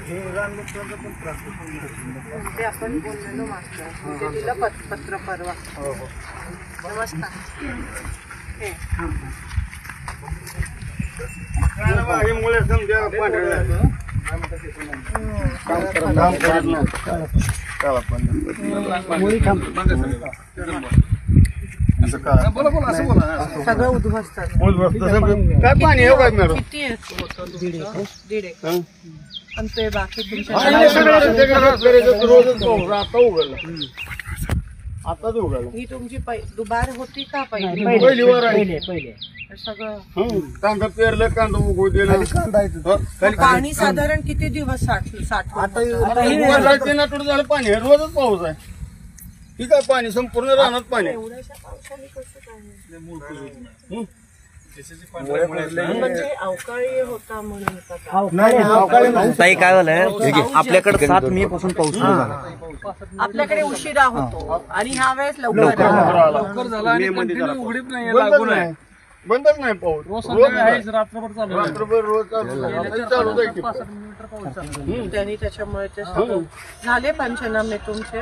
ते आपण बोललेलो मागच्या ते दिलं पत्र परवा. नमस्कार. सगळं उद्ध्वस्त काय पाणी आहे काय मॅडम? किती आहे? 1.5 एकर. आणि ते बाकी तुमच्या आताच उघडलं. ही तुमची दुबार होती का पहिली? पहिली वर आहे. सगळं कांदा पेरलं, कांदा उगवू दिलं. पाणी साधारण किती दिवस साठवलं? आता 3 आठवडे झालं पाणी आहे. रोजच पाऊस आहे. ठीक आहे, पाणी संपूर्ण राहणार पाणी. एवढ्याशा पावसाने कसं काय? म्हणजे अवकाळी होता म्हणून ताई काय झालंय आपल्याकडे 7 मे पासून पाऊस सुरू झाला. आपल्याकडे उशिरा होतो आणि ह्या वेळेस लवकर झाला आणि उघडीच नाही, लागून आहे. बंदच नाही पाऊस. रात्रभर रोज चालू त्यांनी त्याच्यामुळे ते झाले पंचनामे तुमचे.